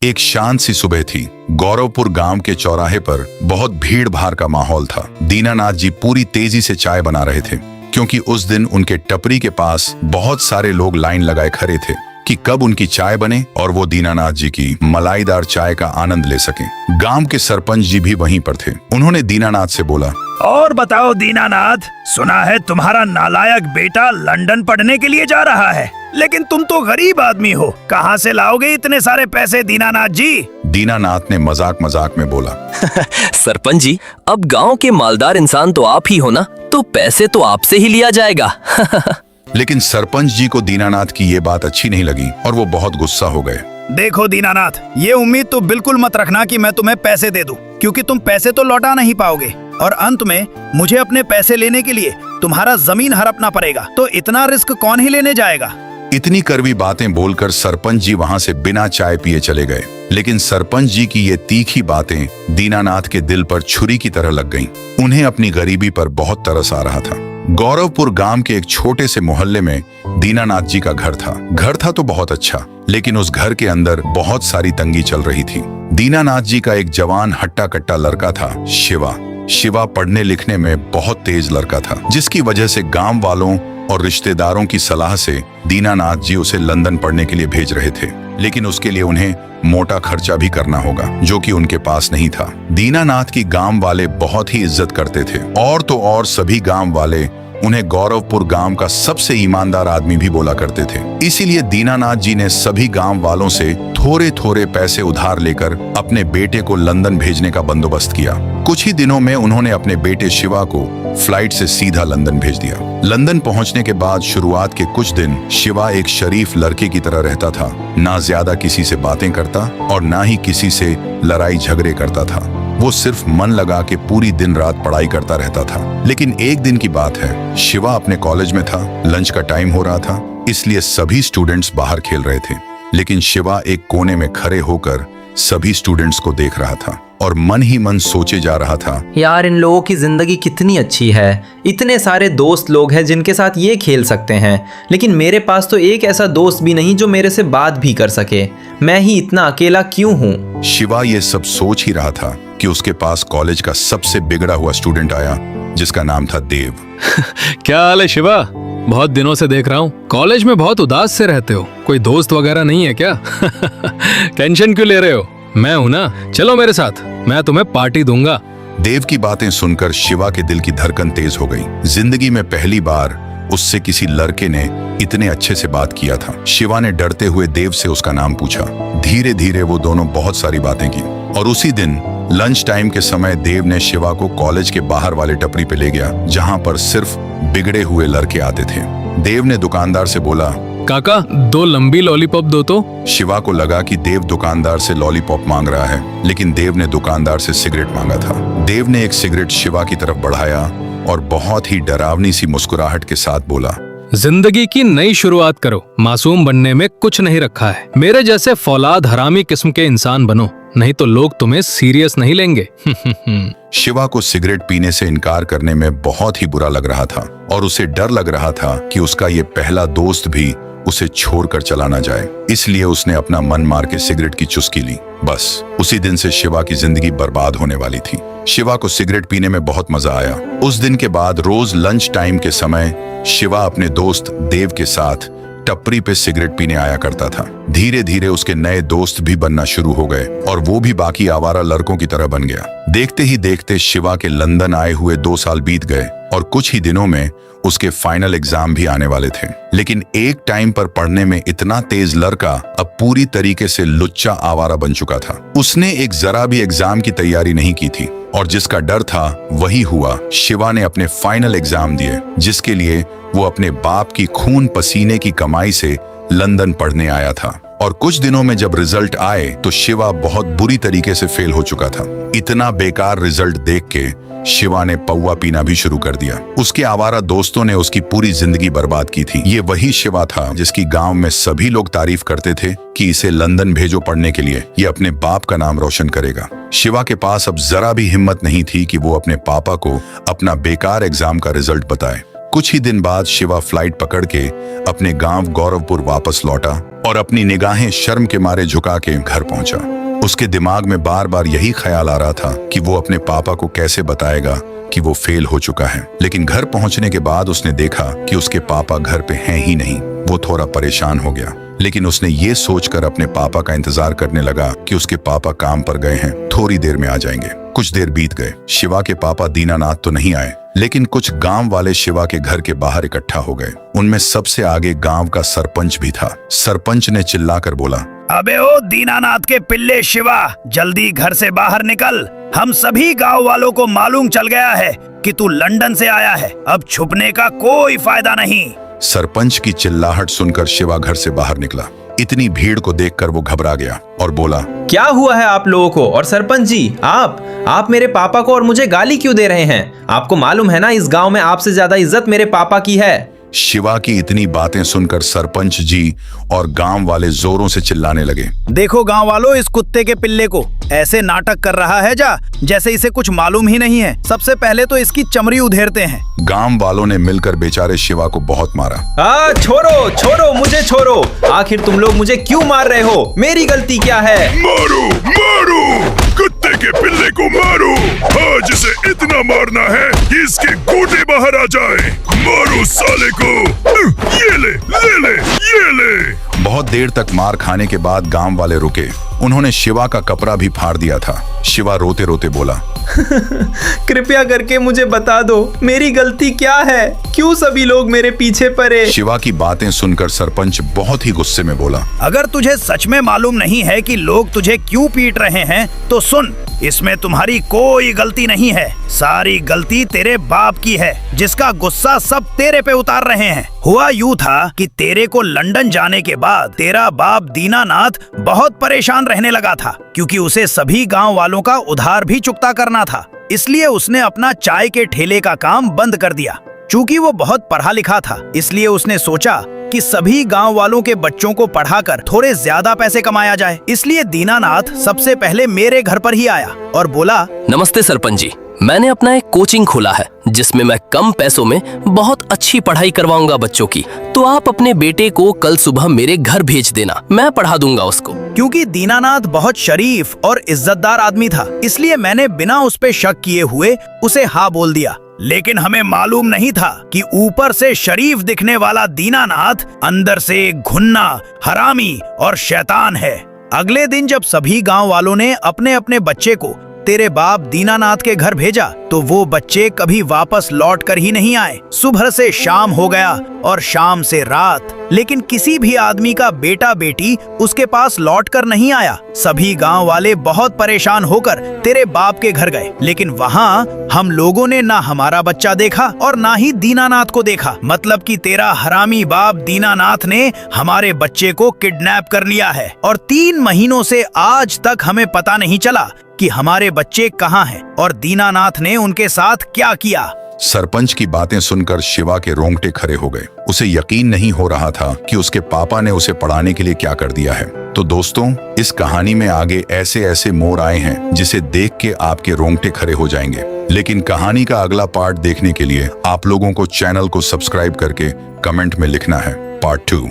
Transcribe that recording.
एक शांत सी सुबह थी। गौरवपुर गांव के चौराहे पर बहुत भीड़ भाड़ का माहौल था। दीनानाथ जी पूरी तेजी से चाय बना रहे थे, क्योंकि उस दिन उनके टपरी के पास बहुत सारे लोग लाइन लगाए खड़े थे कि कब उनकी चाय बने और वो दीनानाथ जी की मलाईदार चाय का आनंद ले सकें। गांव के सरपंच जी भी वहीं पर थे। उन्होंने दीनानाथ से बोला, और बताओ दीनानाथ, सुना है तुम्हारा नालायक बेटा लंदन पढ़ने के लिए जा रहा है, लेकिन तुम तो गरीब आदमी हो, कहाँ से लाओगे इतने सारे पैसे दीनानाथ जी? दीनानाथ ने मजाक मजाक में बोला, सरपंच जी, अब गांव के मालदार इंसान तो आप ही हो ना, तो पैसे तो आपसे ही लिया जाएगा। लेकिन सरपंच जी को दीनानाथ की ये बात अच्छी नहीं लगी और वो बहुत गुस्सा हो गए। देखो दीनानाथ, ये उम्मीद तो बिल्कुल मत रखना कि मैं तुम्हें पैसे दे दूं, क्योंकि तुम पैसे तो लौटा नहीं पाओगे और अंत में मुझे अपने पैसे लेने के लिए तुम्हारा जमीन हड़पना पड़ेगा। तो इतना रिस्क कौन ही लेने जाएगा? इतनी कड़वी बातें बोलकर सरपंच जी वहां से बिना चाय पिए चले गए। लेकिन सरपंच जी की ये तीखी बातें दीनानाथ के दिल पर छुरी की तरह लग गईं। उन्हें अपनी गरीबी पर बहुत तरस आ रहा था। गौरवपुर गांव के एक छोटे से मोहल्ले में दीनानाथ जी का घर था। घर था तो बहुत अच्छा, लेकिन उस घर के अंदर बहुत सारी तंगी चल रही थी। दीनानाथ जी का एक जवान हट्टा कट्टा लड़का था, शिवा। शिवा पढ़ने लिखने में बहुत तेज लड़का था, जिसकी वजह से गांव वालों और रिश्तेदारों की सलाह से दीनानाथ जी उसे लंदन पढ़ने के लिए भेज रहे थे। लेकिन उसके लिए उन्हें मोटा खर्चा भी करना होगा, जो कि उनके पास नहीं था। दीनानाथ की गांव वाले बहुत ही इज्जत करते थे, और तो और सभी गांव वाले उन्हें गौरवपुर गांव का सबसे ईमानदार आदमी भी बोला करते थे। इसीलिए दीनानाथ जी ने सभी गांव वालों से थोड़े थोड़े पैसे उधार लेकर अपने बेटे को लंदन भेजने का बंदोबस्त किया। कुछ ही दिनों में उन्होंने अपने बेटे शिवा को फ्लाइट से सीधा लंदन भेज दिया। लंदन पहुंचने के बाद शुरुआत के कुछ दिन शिवा एक शरीफ लड़के की तरह रहता था। ना ज्यादा किसी से बातें करता और ना ही किसी से लड़ाई झगड़े करता था। वो सिर्फ मन लगा के पूरी दिन रात पढ़ाई करता रहता था। लेकिन एक दिन की बात है, शिवा अपने कॉलेज में था। लंच का टाइम हो रहा था, इसलिए सभी स्टूडेंट्स बाहर खेल रहे थे, लेकिन शिवा एक कोने में खड़े होकर सभी स्टूडेंट्स को देख रहा था और मन ही मन सोचे जा रहा था, यार इन लोगों की जिंदगी कितनी अच्छी है। इतने सारे दोस्त लोग हैं जिनके साथ ये खेल सकते हैं, लेकिन मेरे पास तो एक ऐसा दोस्त भी नहीं जो मेरे से बात भी कर सके। मैं ही इतना अकेला क्यों हूँ? शिवा ये सब सोच ही रहा था कि उसके पास कॉलेज का सबसे बिगड़ा हुआ स्टूडेंट आया, जिसका नाम था देव। क्या हाल है शिवा? बहुत दिनों से देख रहा हूँ, कॉलेज में बहुत उदास से रहते हो। कोई दोस्त वगैरह नहीं है क्या? टेंशन क्यों ले रहे हो? मैं हूं ना, चलो मेरे साथ, मैं तुम्हें पार्टी दूंगा। देव की बातें सुनकर शिवा के दिल की धड़कन तेज हो गई। जिंदगी में पहली बार उससे किसी लड़के ने इतने अच्छे से बात किया था। शिवा ने डरते हुए देव से उसका नाम पूछा। धीरे धीरे वो दोनों बहुत सारी बातें की और उसी दिन लंच टाइम के समय देव ने शिवा को कॉलेज के बाहर वाले टपरी पे ले गया, जहां पर सिर्फ बिगड़े हुए लड़के आते थे। देव ने दुकानदार से बोला, काका 2 लंबी लॉलीपॉप दो तो। शिवा को लगा कि देव दुकानदार से लॉलीपॉप मांग रहा है, लेकिन देव ने दुकानदार से सिगरेट मांगा था। देव ने एक सिगरेट शिवा की तरफ बढ़ाया और बहुत ही डरावनी सी मुस्कुराहट के साथ बोला, जिंदगी की नई शुरुआत करो, मासूम बनने में कुछ नहीं रखा है। मेरे जैसे फौलाद हरामी किस्म के इंसान बनो, नहीं तो लोग तुम्हें सीरियस नहीं लेंगे। शिवा को सिगरेट पीने से इनकार करने में बहुत ही बुरा लग रहा था और उसे डर लग रहा था कि उसका ये पहला दोस्त भी उसे छोड़कर चला ना जाए। इसलिए उसने अपना मन मार के सिगरेट की चुस्की ली। बस उसी दिन से शिवा की जिंदगी बर्बाद होने वाली थी। शिवा को सिगरेट पीने में बहुत मजा आया। उस दिन के बाद रोज लंच टाइम के समय शिवा अपने दोस्त देव के साथ टपरी पे सिगरेट पीने आया करता था। धीरे धीरे उसके नए दोस्त भी बनना शुरू हो गए और वो भी बाकी आवारा लड़कों की तरह बन गया। देखते ही देखते शिवा के लंदन आए हुए 2 साल बीत गए और कुछ ही दिनों में उसके फाइनल एग्जाम भी आने वाले थे। लेकिन एक टाइम पर पढ़ने में इतना तेज लड़का अब पूरी तरीके से लुच्चा आवारा बन चुका था। उसने एक जरा भी एग्जाम की तैयारी नहीं की थी और जिसका डर था वही हुआ। शिवा ने अपने फाइनल एग्जाम दिए, जिसके लिए वो अपने बाप की खून पसीने की कमाई से लंदन पढ़ने आया था। और कुछ दिनों में जब रिजल्ट आए तो शिवा बहुत बुरी तरीके से फेल हो चुका था। इतना बेकार रिजल्ट देख के शिवा ने पौवा पीना भी शुरू कर दिया। उसके आवारा दोस्तों ने उसकी पूरी जिंदगी बर्बाद की थी। ये वही शिवा था जिसकी गांव में सभी लोग तारीफ करते थे कि इसे लंदन भेजो पढ़ने के लिए, ये अपने बाप का नाम रोशन करेगा। शिवा के पास अब जरा भी हिम्मत नहीं थी कि वो अपने पापा को अपना बेकार एग्जाम का रिजल्ट बताए। कुछ ही दिन बाद शिवा फ्लाइट पकड़ के अपने गांव गौरवपुर वापस लौटा और अपनी निगाहें शर्म के मारे झुका के घर पहुंचा। उसके दिमाग में बार बार यही ख्याल आ रहा था कि वो अपने पापा को कैसे बताएगा कि वो फेल हो चुका है। लेकिन घर पहुंचने के बाद उसने देखा कि उसके पापा घर पे हैं ही नहीं। वो थोड़ा परेशान हो गया, लेकिन उसने ये सोचकर अपने पापा का इंतजार करने लगा कि उसके पापा काम पर गए हैं, थोड़ी देर में आ जाएंगे। कुछ देर बीत गए। शिवा के पापा दीनानाथ तो नहीं आए, लेकिन कुछ गांव वाले शिवा के घर के बाहर इकट्ठा हो गए। उनमें सबसे आगे गांव का सरपंच भी था। सरपंच ने चिल्लाकर बोला, अबे ओ दीनानाथ के पिल्ले शिवा, जल्दी घर से बाहर निकल। हम सभी गांव वालों को मालूम चल गया है कि तू लंदन से आया है। अब छुपने का कोई फायदा नहीं। सरपंच की चिल्लाहट सुनकर शिवा घर से बाहर निकला। इतनी भीड़ को देखकर वो घबरा गया और बोला, क्या हुआ है आप लोगों को? और सरपंच जी, आप मेरे पापा को और मुझे गाली क्यों दे रहे हैं? आपको मालूम है ना, इस गांव में आपसे ज्यादा इज्जत मेरे पापा की है। शिवा की इतनी बातें सुनकर सरपंच जी और गांव वाले जोरों से चिल्लाने लगे, देखो गांव वालों, इस कुत्ते के पिल्ले को ऐसे नाटक कर रहा है जैसे इसे कुछ मालूम ही नहीं है। सबसे पहले तो इसकी चमड़ी उधेड़ते हैं। गांव वालों ने मिलकर बेचारे शिवा को बहुत मारा। छोड़ो छोड़ो, मुझे छोड़ो। आखिर तुम लोग मुझे क्यों मार रहे हो? मेरी गलती क्या है? मारो मारो, कुत्ते के पिल्ले को मारो। आज इसे इतना मारना है कि इसके गोटे बाहर आ जाए। मारो साले को। ये ले, ये ले। बहुत देर तक मार खाने के बाद गांव वाले रुके। उन्होंने शिवा का कपड़ा भी फाड़ दिया था। शिवा रोते रोते बोला, कृपया करके मुझे बता दो, मेरी गलती क्या है? क्यों सभी लोग मेरे पीछे पड़े? शिवा की बातें सुनकर सरपंच बहुत ही गुस्से में बोला, अगर तुझे सच में मालूम नहीं है कि लोग तुझे क्यों पीट रहे हैं तो सुन, इसमें तुम्हारी कोई गलती नहीं है। सारी गलती तेरे बाप की है, जिसका गुस्सा सब तेरे पे उतार रहे हैं। हुआ यूं था कि तेरे को लंदन जाने के बाद तेरा बाप दीनानाथ बहुत परेशान रहने लगा था, क्योंकि उसे सभी गांव वालों का उधार भी चुकता करना था। इसलिए उसने अपना चाय के ठेले का काम बंद कर दिया। चूंकि वो बहुत पढ़ा लिखा था, इसलिए उसने सोचा कि सभी गांव वालों के बच्चों को पढ़ाकर थोड़े ज्यादा पैसे कमाया जाए। इसलिए दीनानाथ सबसे पहले मेरे घर पर ही आया और बोला, नमस्ते सरपंच जी, मैंने अपना एक कोचिंग खोला है जिसमें मैं कम पैसों में बहुत अच्छी पढ़ाई करवाऊंगा बच्चों की। तो आप अपने बेटे को कल सुबह मेरे घर भेज देना, मैं पढ़ा दूंगा उसको। क्योंकि दीनानाथ बहुत शरीफ और इज्जतदार आदमी था, इसलिए मैंने बिना उस पे शक किए हुए उसे हाँ बोल दिया। लेकिन हमें मालूम नहीं था कि ऊपर से शरीफ दिखने वाला दीनानाथ अंदर से घुन्ना, हरामी और शैतान है। अगले दिन जब सभी गांव वालों ने अपने अपने बच्चे को तेरे बाप दीनानाथ के घर भेजा, तो वो बच्चे कभी वापस लौट कर ही नहीं आए। सुबह से शाम हो गया और शाम से रात, लेकिन किसी भी आदमी का बेटा बेटी उसके पास लौट कर नहीं आया। सभी गांव वाले बहुत परेशान होकर तेरे बाप के घर गए, लेकिन वहाँ हम लोगों ने ना हमारा बच्चा देखा और ना ही दीनानाथ को देखा। मतलब कि तेरा हरामी बाप दीनानाथ ने हमारे बच्चे को किडनैप कर लिया है और 3 महीनों से आज तक हमें पता नहीं चला कि हमारे बच्चे कहाँ हैं और दीनानाथ ने उनके साथ क्या किया। सरपंच की बातें सुनकर शिवा के रोंगटे खड़े हो गए। उसे यकीन नहीं हो रहा था कि उसके पापा ने उसे पढ़ाने के लिए क्या कर दिया है। तो दोस्तों, इस कहानी में आगे ऐसे ऐसे मोड़ आए हैं जिसे देख के आपके रोंगटे खड़े हो जाएंगे। लेकिन कहानी का अगला पार्ट देखने के लिए आप लोगों को चैनल को सब्सक्राइब करके कमेंट में लिखना है पार्ट 2।